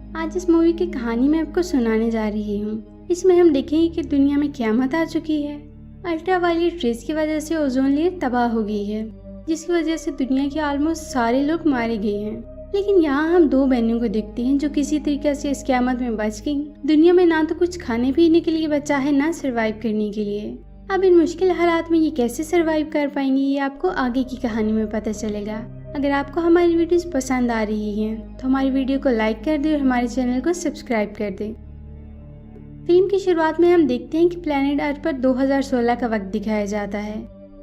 आज इस मूवी की कहानी मैं आपको सुनाने जा रही हूँ। इसमें हम देखेंगे कि दुनिया में क़यामत आ चुकी है। अल्ट्रावायलेट रेस की वजह से ओजोन लेयर तबाह हो गई है, जिसकी वजह से दुनिया के ऑलमोस्ट सारे लोग मारे गए हैं। लेकिन यहाँ हम दो बहनों को देखते हैं जो किसी तरीके से इस क़यामत में बच गई। दुनिया में ना तो कुछ खाने पीने के लिए बचा है, ना सर्वाइव करने के लिए। अब इन मुश्किल हालात में ये कैसे सर्वाइव कर पाएंगी, ये आपको आगे की कहानी में पता चलेगा। अगर आपको हमारी वीडियोस पसंद आ रही हैं तो हमारी वीडियो को लाइक कर दें और हमारे चैनल को सब्सक्राइब कर दें। फिल्म की शुरुआत में हम देखते हैं कि प्लेनेट अर्थ पर 2016 का वक्त दिखाया जाता है।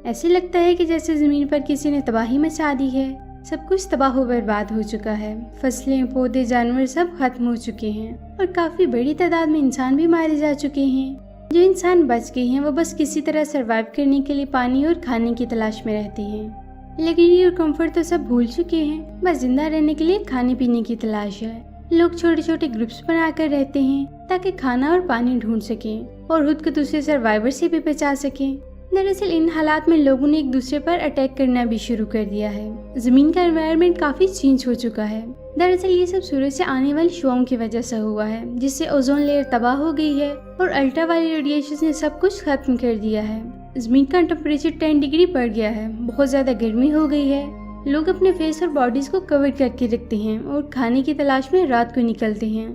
ऐसे लगता है कि जैसे ज़मीन पर किसी ने तबाही मचा दी है। सब कुछ तबाह हो बर्बाद हो चुका है। फसलें, पौधे, जानवर सब खत्म हो चुके हैं और काफ़ी बड़ी तादाद में इंसान भी मारे जा चुके हैं। जो इंसान बच गए हैं वो बस किसी तरह सर्वाइव करने के लिए पानी और खाने की तलाश में रहते हैं। लेकिन और कंफर्ट तो सब भूल चुके हैं। बस जिंदा रहने के लिए खाने पीने की तलाश है। लोग छोटे छोटे ग्रुप्स बनाकर रहते हैं ताकि खाना और पानी ढूंढ सकें और खुद को दूसरे सर्वाइवर से भी बचा सकें। दरअसल इन हालात में लोगों ने एक दूसरे पर अटैक करना भी शुरू कर दिया है। जमीन का एनवायरनमेंट काफी चेंज हो चुका है। दरअसल ये सब सूरज से आने वाली शुआओं की वजह से हुआ है, जिससे ओजोन लेयर तबाह हो गई है और अल्ट्रावायलेट रेडिएशन ने सब कुछ खत्म कर दिया है। जमीन का टेम्परेचर 10 डिग्री बढ़ गया है। बहुत ज्यादा गर्मी हो गई है। लोग अपने फेस और बॉडीज को कवर करके रखते हैं और खाने की तलाश में रात को निकलते हैं।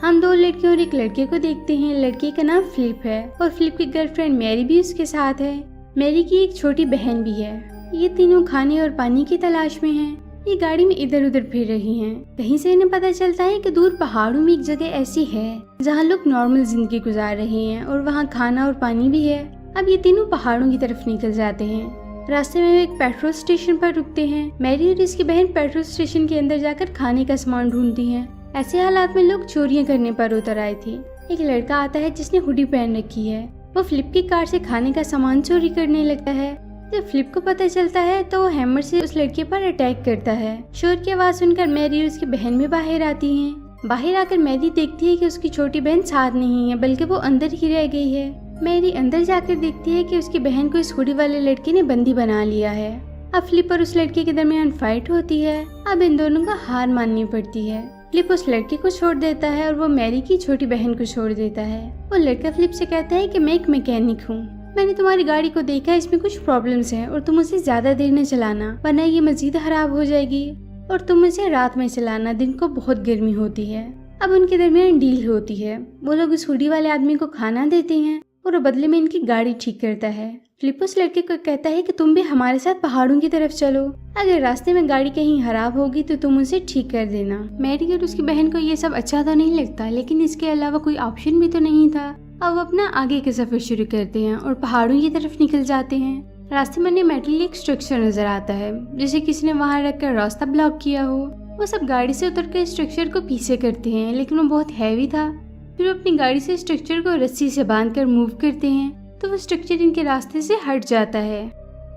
हम दो लड़कियों और एक लड़के को देखते हैं। लड़के का नाम फिलिप है और फिलिप की गर्लफ्रेंड मैरी भी उसके साथ है। मैरी की एक छोटी बहन भी है। ये तीनों खाने और पानी की तलाश में हैं। ये गाड़ी में इधर उधर फिर रही हैं। कहीं से इन्हें पता चलता है कि दूर पहाड़ों में एक जगह ऐसी है जहाँ लोग नॉर्मल जिंदगी गुजार रहे हैं और वहाँ खाना और पानी भी है। अब ये तीनों पहाड़ों की तरफ निकल जाते हैं। रास्ते में वे एक पेट्रोल स्टेशन पर रुकते हैं। मैरी और इसकी बहन पेट्रोल स्टेशन के अंदर जाकर खाने का सामान ढूंढती हैं। ऐसे हालात में लोग चोरियां करने पर उतर आए थे। एक लड़का आता है जिसने हुडी पहन रखी है। वो फिलिप की कार से खाने का सामान चोरी करने लगता है। जब फिलिप को पता चलता है तो वो हैमर से उस लड़के पर अटैक करता है। शोर की आवाज सुनकर मैरी और उसकी बहन भी बाहर आती हैं। बाहर आकर मैरी देखती है कि उसकी छोटी बहन साथ नहीं है, बल्कि वो अंदर ही रह गई है। मैरी अंदर जाकर देखती है कि उसकी बहन को इस हुडी वाले लड़के ने बंदी बना लिया है। अब फिलिप और उस लड़के के दरमियान फाइट होती है। अब इन दोनों को हार माननी पड़ती है। फिलिप उस लड़के को छोड़ देता है और वो मैरी की छोटी बहन को छोड़ देता है। वो लड़का फिलिप से कहता है कि मैं एक मैकेनिक हूँ। मैंने तुम्हारी गाड़ी को देखा, इसमें कुछ प्रॉब्लम्स हैं और तुम उसे ज्यादा देर न चलाना वरना ये मजीद खराब हो जाएगी। और तुम उसे रात में चलाना, दिन को बहुत गर्मी होती है। अब उनके दरमियान डील होती है। वो लोग उस हुडी वाले आदमी को खाना देते हैं और वो बदले में इनकी गाड़ी ठीक करता है। फिलिप उस लड़के को कहता है कि तुम भी हमारे साथ पहाड़ों की तरफ चलो। अगर रास्ते में गाड़ी कहीं खराब होगी तो तुम उसे ठीक कर देना। मैरी और उसकी बहन को ये सब अच्छा तो नहीं लगता, लेकिन इसके अलावा कोई ऑप्शन भी तो नहीं था। अब वो अपना आगे का सफर शुरू करते हैं और पहाड़ों की तरफ निकल जाते हैं। रास्ते में मेटल एक स्ट्रक्चर नजर आता है, जैसे किसी ने वहाँ रखकर रास्ता ब्लॉक किया हो। वो सब गाड़ी से उतरकर स्ट्रक्चर को पीछे करते हैं, लेकिन वो बहुत हैवी था। फिर वो अपनी गाड़ी से स्ट्रक्चर को रस्सी से बांधकर मूव करते हैं तो वो स्ट्रक्चर इनके रास्ते से हट जाता है।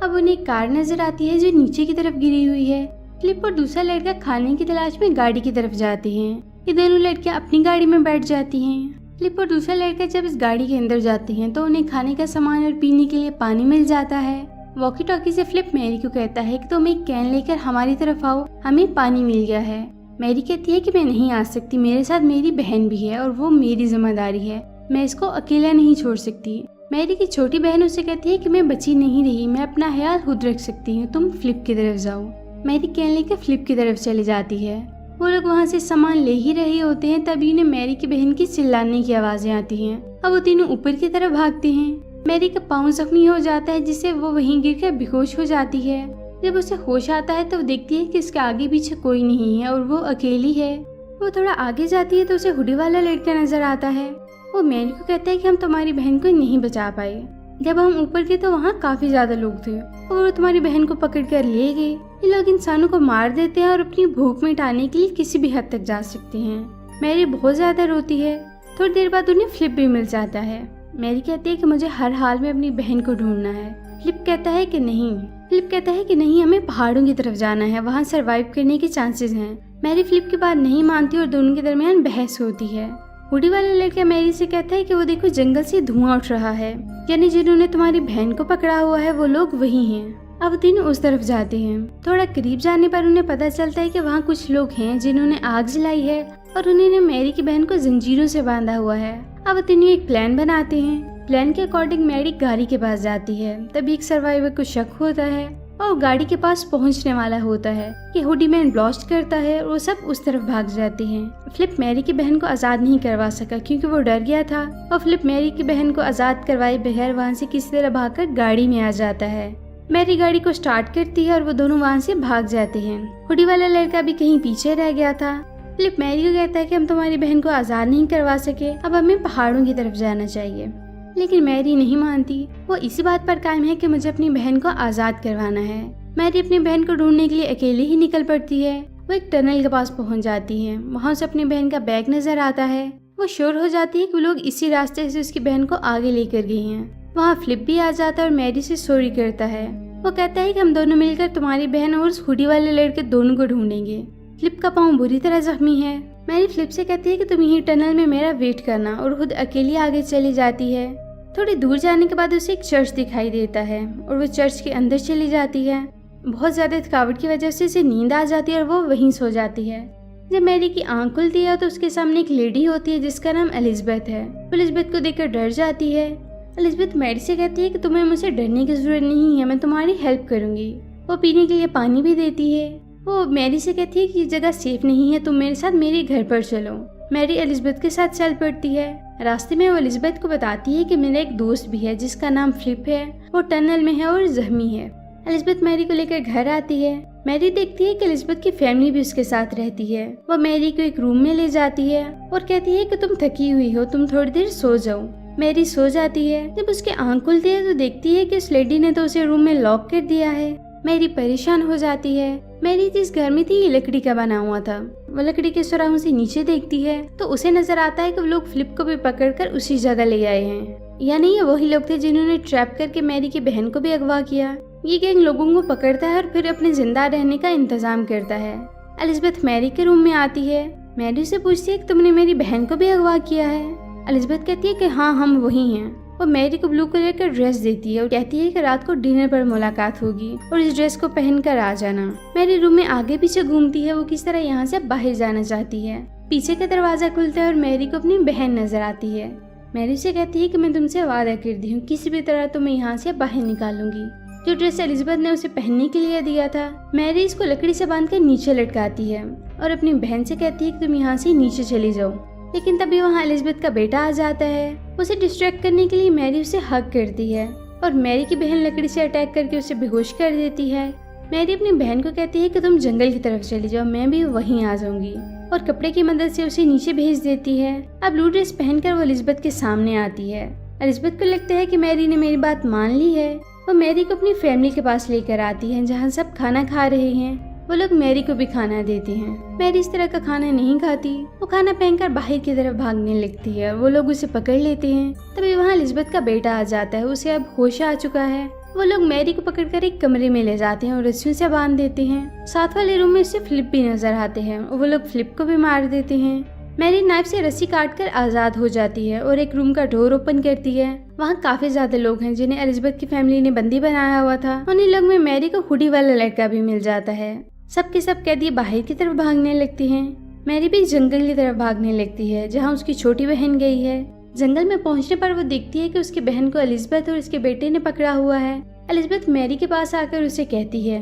अब उन्हें एक कार नजर आती है जो नीचे की तरफ गिरी हुई है। फिलिप और दूसरा लड़का खाने की तलाश में गाड़ी की तरफ जाते हैं। ये दोनों लड़कियां अपनी गाड़ी में बैठ जाती हैं। फिलिप और दूसरा लड़का जब इस गाड़ी के अंदर जाते हैं तो उन्हें खाने का सामान और पीने के लिए पानी मिल जाता है। वॉकी टॉकी से फिलिप मैरी को कहता है कि तुम एक कैन लेकर हमारी तरफ आओ, हमें पानी मिल गया है। मैरी कहती है कि मैं नहीं आ सकती, मेरे साथ मेरी बहन भी है और वो मेरी जिम्मेदारी है, मैं इसको अकेला नहीं छोड़ सकती। मैरी की छोटी बहन उसे कहती है कि मैं बची नहीं रही, मैं अपना ख्याल खुद रख सकती हूँ, तुम फिलिप की तरफ जाओ। मैरी कैन लेकर फिलिप की तरफ चली जाती है। वो लोग वहाँ से सामान ले ही रहे होते हैं, तभी उन्हें मैरी की बहन की चिल्लाने की आवाजें आती हैं। अब वो तीनों ऊपर की तरफ भागते हैं। मैरी का पाँव जख्मी हो जाता है, जिससे वो वहीं गिरकर बेहोश हो जाती है। जब उसे होश आता है तो वो देखती है कि इसके आगे पीछे कोई नहीं है और वो अकेली है। वो थोड़ा आगे जाती है तो उसे हुडी वाला लड़का नजर आता है। वो मैरी को कहता है कि हम तुम्हारी बहन को नहीं बचा पाए। जब हम ऊपर गए तो वहाँ काफी ज्यादा लोग थे और वो तुम्हारी बहन को पकड़ कर ले गए। ये लोग इंसानों को मार देते हैं और अपनी भूख मिटाने के लिए किसी भी हद तक जा सकते हैं। मैरी बहुत ज्यादा रोती है। थोड़ी देर बाद उन्हें फिलिप भी मिल जाता है। मैरी कहती है कि मुझे हर हाल में अपनी बहन को ढूंढना है। फिलिप कहता है कि नहीं, हमें पहाड़ों की तरफ जाना है, वहाँ सरवाइव करने के चांसेस हैं। मैरी फिलिप की बात नहीं मानती और दोनों के दरमियान बहस होती है। हुडी वाला लड़का मैरी से कहता है कि वो देखो जंगल से धुआं उठ रहा है, यानी जिन्होंने तुम्हारी बहन को पकड़ा हुआ है वो लोग वही हैं। अब तीनों उस तरफ जाते हैं। थोड़ा करीब जाने पर उन्हें पता चलता है कि वहाँ कुछ लोग हैं जिन्होंने आग जलाई है और उन्होंने मैरी की बहन को जंजीरों से बांधा हुआ है। अब तीनों एक प्लान बनाते हैं। प्लान के अकॉर्डिंग मैरी गाड़ी के पास जाती है। तभी एक सर्वाइवर को शक होता है और गाड़ी के पास पहुंचने वाला होता है कि हुडी मैन ब्लास्ट करता है और वो सब उस तरफ भाग जाते हैं। फ्लिप मैरी की बहन को आजाद नहीं करवा सका क्योंकि वो डर गया था और फ्लिप मैरी की बहन को आजाद करवाए बगैर वहाँ से किसी तरह भागकर गाड़ी में आ जाता है। मैरी गाड़ी को स्टार्ट करती है और वो दोनों वहाँ से भाग जाते हैं। हुडी वाला लड़का भी कहीं पीछे रह गया था। फ्लिप मैरी को कहता है कि हम तुम्हारी बहन को आजाद नहीं करवा सके, अब हमें पहाड़ों की तरफ जाना चाहिए। लेकिन मैरी नहीं मानती। वो इसी बात पर कायम है कि मुझे अपनी बहन को आजाद करवाना है। मैरी अपनी बहन को ढूंढने के लिए अकेले ही निकल पड़ती है। वो एक टनल के पास पहुंच जाती है। वहां से अपनी बहन का बैग नजर आता है। वो श्योर हो जाती है कि वो लोग इसी रास्ते से उसकी बहन को आगे लेकर गए हैं। वहाँ फ्लिप भी आ जाता है और मैरी से सॉरी करता है। वो कहता है कि हम दोनों मिलकर तुम्हारी बहन और उस हुडी वाले लड़के दोनों को ढूंढेंगे। फ्लिप का पाँव बुरी तरह जख्मी है। मैरी फ्लिप से कहती है कि तुम यही टनल में मेरा वेट करना और खुद अकेली आगे चली जाती है। थोड़ी दूर जाने के बाद उसे एक चर्च दिखाई देता है और वो चर्च के अंदर चली जाती है। बहुत ज्यादा थकावट की वजह से उसे नींद आ जाती है और वो वहीं सो जाती है। जब मैरी की आंख खुलती है तो उसके सामने एक लेडी होती है जिसका नाम एलिजबेथ है। वो एलिजबेथ को देखकर डर जाती है। एलिजबेथ मैरी से कहती है कि तुम्हें मुझसे डरने की जरूरत नहीं है, मैं तुम्हारी हेल्प करूंगी। वो पीने के लिए पानी भी देती है। वो मैरी से कहती है कि ये जगह सेफ नहीं है, तुम मेरे साथ मेरे घर पर चलो। मैरी एलिजबेथ के साथ चल पड़ती है। रास्ते में वो एलिजबेथ को बताती है कि मेरा एक दोस्त भी है जिसका नाम फ्लिप है, वो टनल में है और जख्मी है। एलिजबेथ मैरी को लेकर घर आती है। मैरी देखती है कि एलिजबेथ की फैमिली भी उसके साथ रहती है। वो मैरी को एक रूम में ले जाती है और कहती है कि तुम थकी हुई हो, तुम थोड़ी देर सो जाओ। मैरी सो जाती है। जब उसकी आंख खुलती है तो देखती है कि उस लेडी ने तो उसे रूम में लॉक कर दिया है। मैरी परेशान हो जाती है। मैरी जिस घर में थी ये लकड़ी का बना हुआ था। वो लकड़ी के सुराहों से नीचे देखती है तो उसे नजर आता है कि वो लोग फ्लिप को भी पकड़कर उसी जगह ले आए हैं। यानी ये वही लोग थे जिन्होंने ट्रैप करके मैरी की बहन को भी अगवा किया। ये गैंग लोगों को पकड़ता है और फिर अपने जिंदा रहने का इंतजाम करता है। एलिजबेथ मैरी के रूम में आती है। मैरी से पूछती है कि तुमने मेरी बहन को भी अगवा किया है। एलिजबेथ कहती है कि हाँ, हम वही हैं। वो मैरी को ब्लू कलर का ड्रेस देती है और कहती है कि रात को डिनर पर मुलाकात होगी और इस ड्रेस को पहनकर आ जाना। मैरी रूम में आगे पीछे घूमती है। वो किस तरह यहाँ से बाहर जाना चाहती है। पीछे का दरवाजा खुलता है और मैरी को अपनी बहन नजर आती है। मैरी से कहती है कि मैं तुमसे वादा करती हूँ, किसी भी तरह तुम्हें यहाँ से बाहर निकालूंगी। जो ड्रेस एलिजबेथ ने उसे पहनने के लिए दिया था, मैरी इसको लकड़ी से बांधकर नीचे लटकाती है और अपनी बहन से कहती है कि तुम यहाँ से नीचे चली जाओ। लेकिन तभी वहाँ एलिजबेथ का बेटा आ जाता है। उसे डिस्ट्रैक्ट करने के लिए मैरी उसे हग करती है और मैरी की बहन लकड़ी से अटैक करके उसे बेहोश कर देती है। मैरी अपनी बहन को कहती है कि तुम जंगल की तरफ चली जाओ, मैं भी वहीं आ जाऊंगी, और कपड़े की मदद से उसे नीचे भेज देती है। अब ब्लू ड्रेस पहनकर वो एलिजबेथ के सामने आती है। एलिजबेथ को लगता है कि मैरी ने मेरी बात मान ली है। वो मैरी को अपनी फैमिली के पास लेकर आती है जहाँ सब खाना खा रहे हैं। वो लोग मैरी को भी खाना देते हैं। मैरी इस तरह का खाना नहीं खाती। वो खाना पहनकर बाहर की तरफ भागने लगती है। वो लोग उसे पकड़ लेते हैं। तभी वहाँ एलिजबेथ का बेटा आ जाता है। उसे अब होश आ चुका है। वो लोग मैरी को पकड़कर एक कमरे में ले जाते हैं और रस्सियों से बांध देते हैं। साथ वाले रूम में उसे फ्लिप भी नजर आते हैं और वो लोग फ्लिप को भी मार देते हैं। मैरी नाइफ से रस्सी काटकर आजाद हो जाती है और एक रूम का डोर ओपन करती है। वहाँ काफी ज्यादा लोग हैं जिन्हें एलिजबेथ की फैमिली ने बंदी बनाया हुआ था। उन्हीं लोग में मैरी को हुडी वाला लड़का भी मिल जाता है। सबके सब कैदी बाहर की तरफ भागने लगती हैं। मैरी भी जंगल की तरफ भागने लगती है जहाँ उसकी छोटी बहन गई है। जंगल में पहुंचने पर वो देखती है कि उसकी बहन को एलिजबेथ और उसके बेटे ने पकड़ा हुआ है। एलिजबेथ मैरी के पास आकर उसे कहती है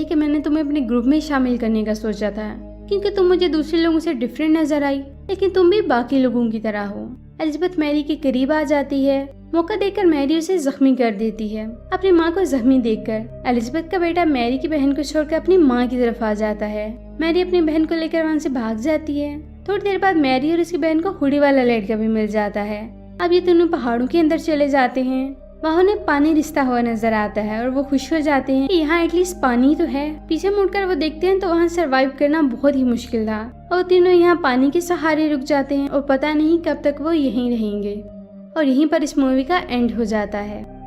कि मैंने तुम्हें अपने ग्रुप में शामिल करने का सोचा था क्योंकि तुम मुझे दूसरे लोगों से डिफरेंट नजर आई, लेकिन तुम भी बाकी लोगों की तरह हो। एलिजबेथ मैरी के करीब आ जाती है। मौका देखकर मैरी उसे जख्मी कर देती है। अपनी माँ को जख्मी देखकर एलिजबेथ का बेटा मैरी की बहन को छोड़कर अपनी माँ की तरफ आ जाता है। मैरी अपनी बहन को लेकर वहाँ से भाग जाती है। थोड़ी देर बाद मैरी और उसकी बहन को हुडी वाला लड़का भी मिल जाता है। अब ये दोनों पहाड़ों के अंदर चले जाते हैं। वहाँ उन्हें पानी रिसता हुआ नजर आता है और वो खुश हो जाते हैं कि यहाँ एटलीस्ट पानी तो है। पीछे मुड़कर वो देखते हैं तो वहाँ सरवाइव करना बहुत ही मुश्किल था और तीनों यहाँ पानी के सहारे रुक जाते हैं और पता नहीं कब तक वो यहीं रहेंगे। और यहीं पर इस मूवी का एंड हो जाता है।